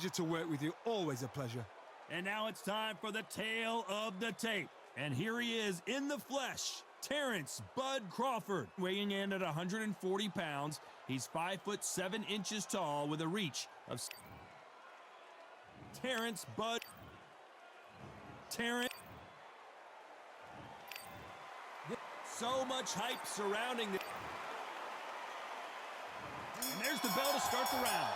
pleasure to work with you. Always a pleasure. And now it's time for the tale of the tape. And here he is in the flesh, Terrence Bud Crawford, weighing in at 140 pounds. He's 5'7" tall with a reach of... Terrence Bud... Terrence... So much hype surrounding the... And there's the bell to start the round.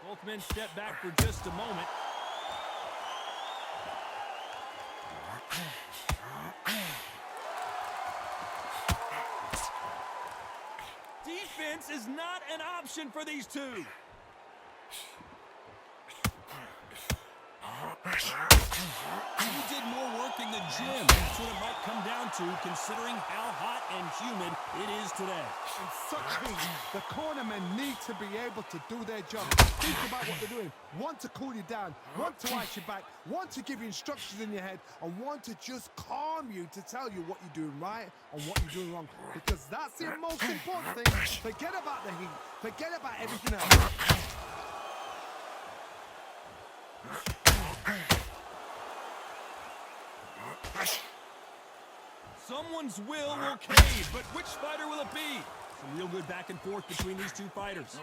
Both men step back for just a moment. Defense is not an option for these two. Who did more work in the gym? That's what it might come down to, considering how hot and humid it is today. In such heat, the cornermen need to be able to do their job. Think about what they're doing. One to cool you down, one to ice you back, one to give you instructions in your head, and one to just calm you to tell you what you're doing right and what you're doing wrong. Because that's the most important thing. Forget about the heat. Forget about everything else. Someone's will cave, but which fighter will it be? Some real good back and forth between these two fighters.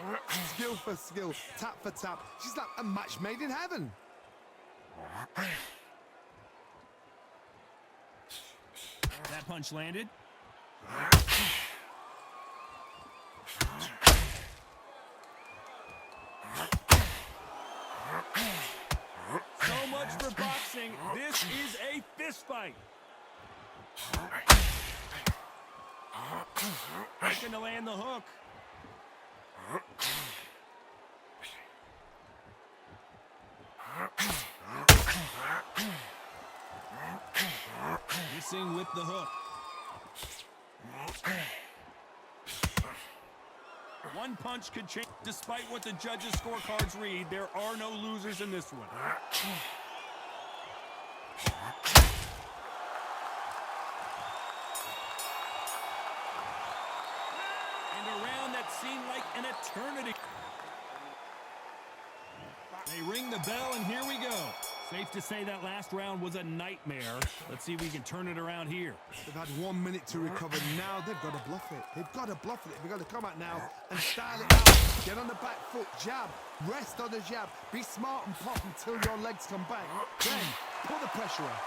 Skill for skill, tap for tap. She's like a match made in heaven. That punch landed. So much for boxing. This is a fist fight. Looking to land the hook. Missing with the hook. One punch could change. Despite what the judges' scorecards read, there are no losers in this one. And a round that seemed like an eternity. They ring the bell, and here we go. Safe to say that last round was a nightmare. Let's see if we can turn it around here. They've had 1 minute to recover. Now they've got to bluff it. They've got to bluff it. They've got to come out now and style it out. Get on the back foot, jab, rest on the jab. Be smart and pop until your legs come back. Then pull the pressure on.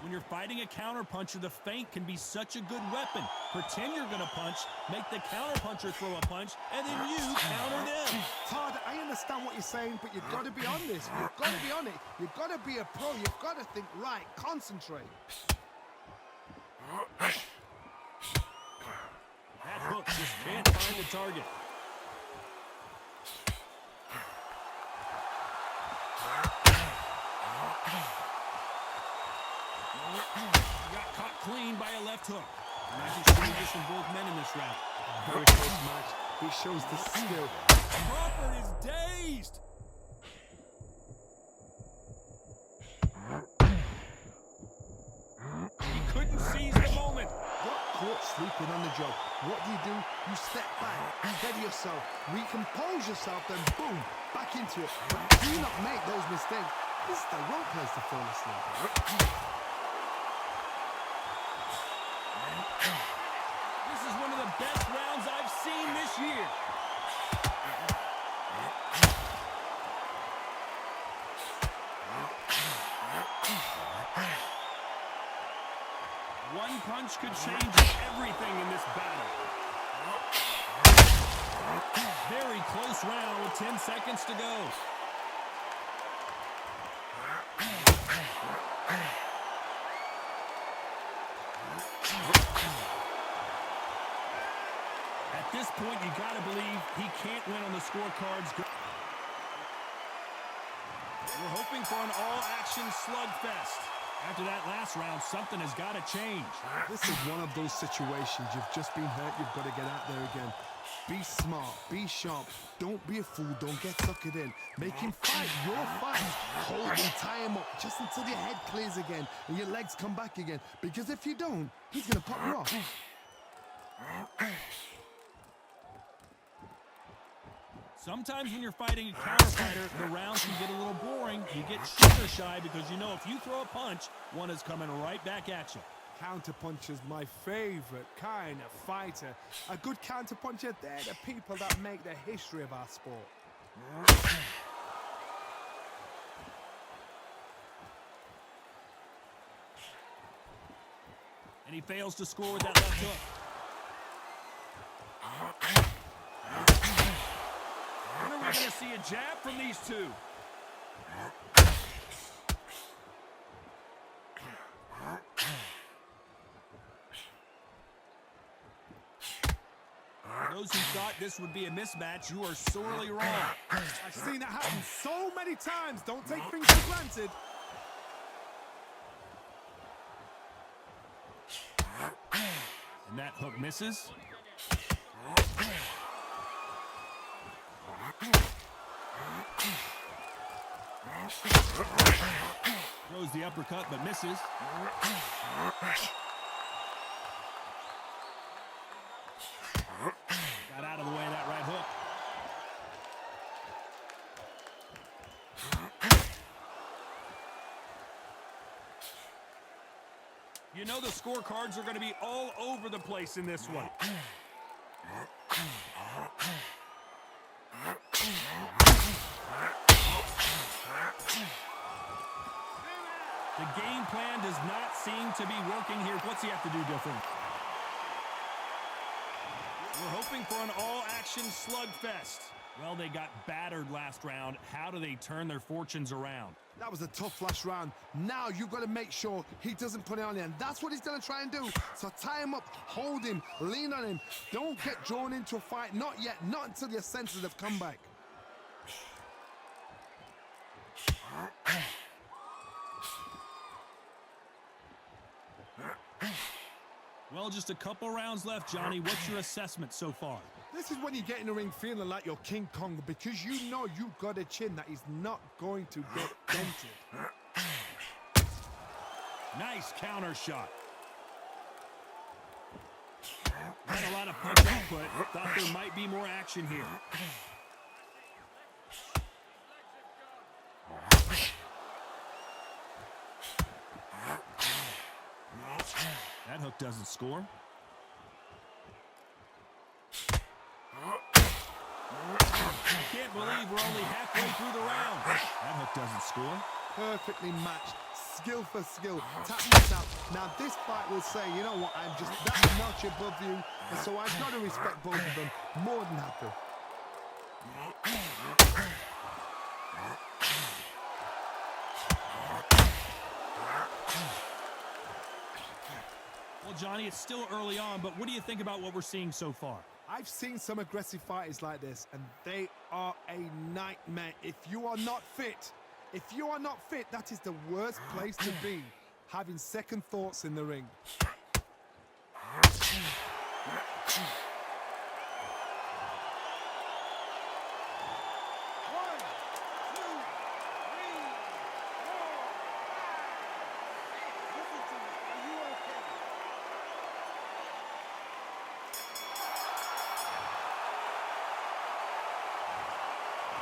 When you're fighting a counterpuncher, the feint can be such a good weapon. Pretend you're going to punch, make the counterpuncher throw a punch, and then you counter them. Todd, I understand what you're saying, but you've got to be on this. You've got to be on it. You've got to be a pro. You've got to think right. Concentrate. That hook just can't find the target. Got caught clean by a left hook. Imagine showing this from both men in this round. Very close match. He shows the skill. Crawford is dazed. He couldn't seize the moment. Got caught sleeping on the job. What do? You step back, steady yourself, recompose yourself, then boom, back into it. But do not make those mistakes. This is the wrong place to fall asleep. This is one of the best rounds I've seen this year. One punch could change everything in this battle. Very close round with 10 seconds to go. At this point, you got to believe he can't win on the scorecards. We're hoping for an all-action slugfest. After that last round, something has got to change. This is one of those situations. You've just been hurt. You've got to get out there again. Be smart, be sharp. Don't be a fool, don't get suckered in. Make him fight your fight. Hold him, tie him up just until your head clears again and your legs come back again. Because if you don't, he's going to pop you off. Sometimes when you're fighting a counter fighter, the rounds can get a little boring. You get shooter shy because you know if you throw a punch, one is coming right back at you. Counterpuncher's my favorite kind of fighter. A good counterpuncher, they're the people that make the history of our sport. And he fails to score with that left hook. When are we going to see a jab from these two? Those who thought this would be a mismatch, you are sorely wrong. I've seen that happen so many times. Don't take things for granted. And that hook misses. Throws the uppercut but misses. Got out of the way of that right hook. You know the scorecards are going to be all over the place in this one. The game plan does not seem to be working here. What's he have to do different? We're hoping for an all-action slugfest. Well, they got battered last round. How do they turn their fortunes around? That was a tough last round. Now you've got to make sure he doesn't put it on you, and that's what he's going to try and do. So tie him up, hold him, lean on him. Don't get drawn into a fight. Not yet. Not until your senses have come back. Well, just a couple rounds left, Johnny. What's your assessment so far? This is when you get in the ring feeling like you're King Kong, because you know you've got a chin that is not going to get dented. Nice counter shot. Had a lot of punch output. Thought there might be more action here. That hook doesn't score. I can't believe we're only halfway through the round. That hook doesn't score. Perfectly matched, skill for skill, tap this out. Now this fight will say, you know what, I'm just that notch above you, and so I've got to respect both of them. More than happy. Well, Johnny, it's still early on, but what do you think about what we're seeing so far? I've seen some aggressive fighters like this, and they are a nightmare. If you are not fit, that is the worst place to be, having second thoughts in the ring.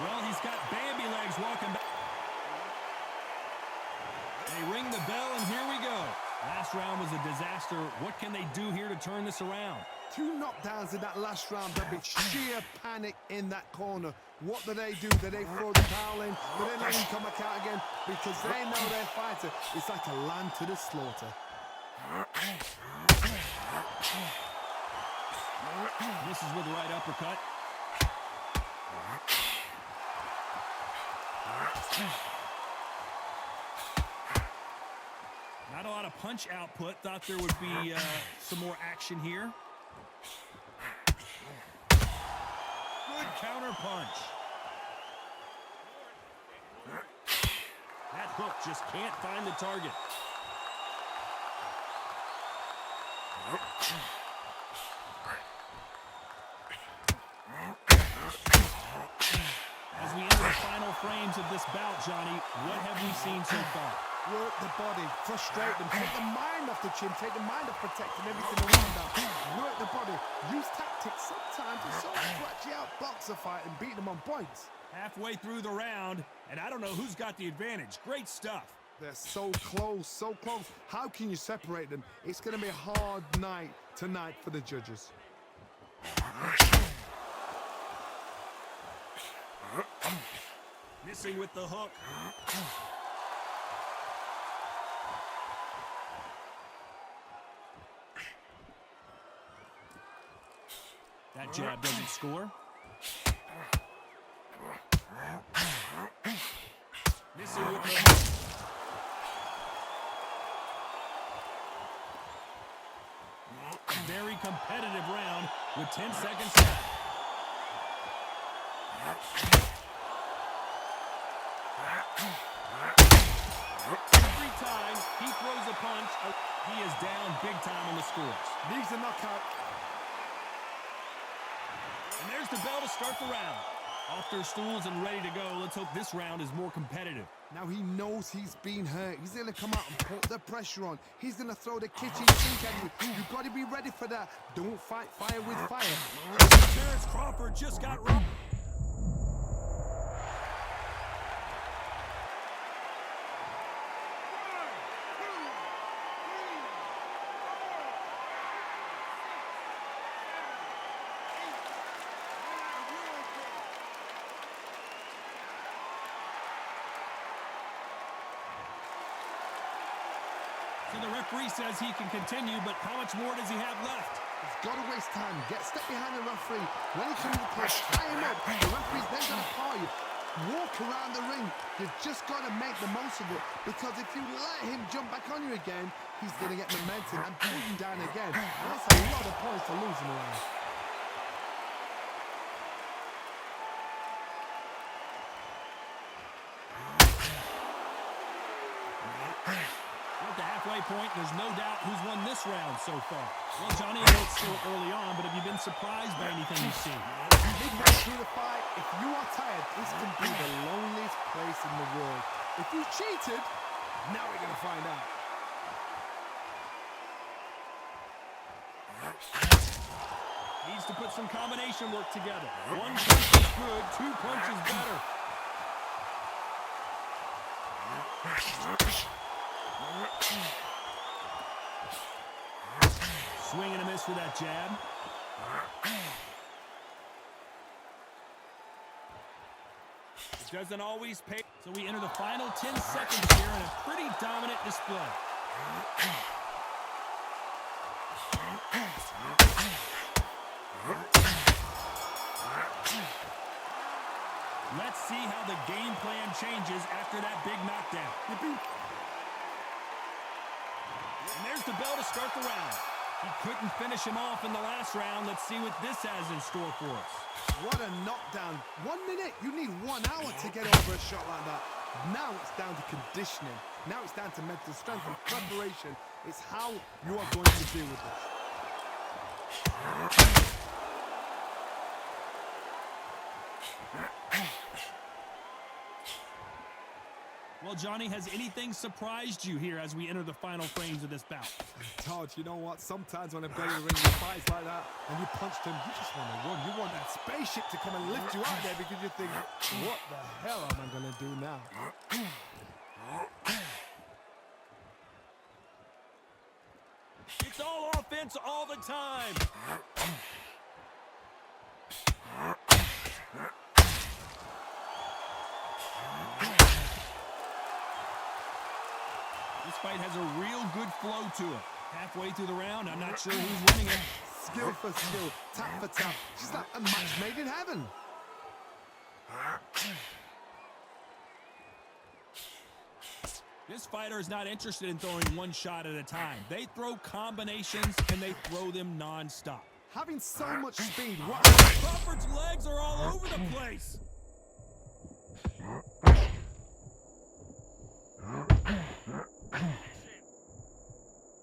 Well, he's got Bambi legs walking back. They ring the bell, and here we go. Last round was a disaster. What can they do here to turn this around? 2 knockdowns in that last round. There'll be sheer panic in that corner. What do? Do they throw the towel in? Do they let him come back out again? Because they know their fighter. It's like a lamb to the slaughter. This is with the right uppercut. Not a lot of punch output. Thought there would be some more action here. Good counter punch. That hook just can't find the target. As we enter the final frames of this bout, Johnny, what have we seen so far? Work the body, frustrate them, take the mind off the chin, take the mind off protecting everything around that. Work the body, use tactics sometimes to sort of stretch out, box a fight and beat them on points. Halfway through the round, and I don't know who's got the advantage. Great stuff. They're so close, so close. How can you separate them? It's going to be a hard night tonight for the judges. Missing with the hook. That jab doesn't score. Missing with the hook. Very competitive round with 10 seconds left. Every time he throws a punch, he is down big time on the scores. Needs a knockout. And there's the bell to start the round. Off their stools and ready to go. Let's hope this round is more competitive. Now he knows he's been hurt. He's going to come out and put the pressure on. He's going to throw the kitchen sink at you. You've got to be ready for that. Don't fight fire with fire. Terrence Crawford just got robbed. So the referee says he can continue, but how much more does he have left? He's got to waste time. Step behind the referee. When he comes to push, tie him up. The referee's then going to call you. Walk around the ring. You've just got to make the most of it. Because if you let him jump back on you again, he's going to get momentum and pull you down again. That's a lot of points to lose him around. At the halfway point, there's no doubt who's won this round so far. Well, Johnny, I know it's still early on, but have you been surprised by anything you've seen? Midway through the fight, if you are tired, this can be the loneliest place in the world. If you cheated, now we're going to find out. Needs to put some combination work together. One punch is good, two punches better. Swing and a miss for that jab. It doesn't always pay. So we enter the final 10 seconds here in a pretty dominant display. Let's see how the game plan changes after that big knockdown. And there's the bell to start the round. He couldn't finish him off in the last round. Let's see what this has in store for us. What a knockdown. 1 minute, you need 1 hour to get over a shot like that. Now it's down to conditioning. Now it's down to mental strength and preparation. It's how you are going to deal with this. Well, Johnny, has anything surprised you here as we enter the final frames of this bout? Todd, you know what? Sometimes when a belly ring you fights like that and you punched him, you just want to run. You want that spaceship to come and lift you out there because you think, what the hell am I going to do now? It's all offense all the time. This fight has a real good flow to it. Halfway through the round, I'm not sure who's winning it. Skill for skill, tap for tap. Just like a match made in heaven. This fighter is not interested in throwing one shot at a time. They throw combinations, and they throw them non-stop. Having so much speed, what? Crawford's legs are all over the place.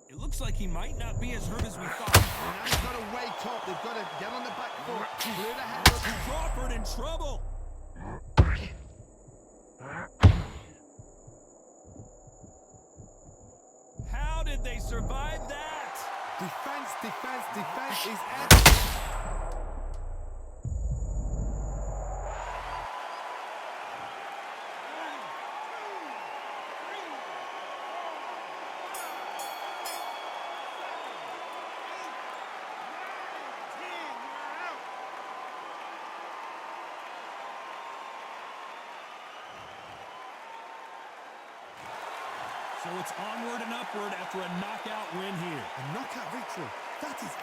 It looks looks like he might not be as hurt as we thought. Now he's got to wake up. They've got to get on the back foot. Clear the head up. Crawford in trouble. How did they survive that? Defense, defense, defense is excellent. So it's onward and upward after a knockout win here. A knockout victory. That is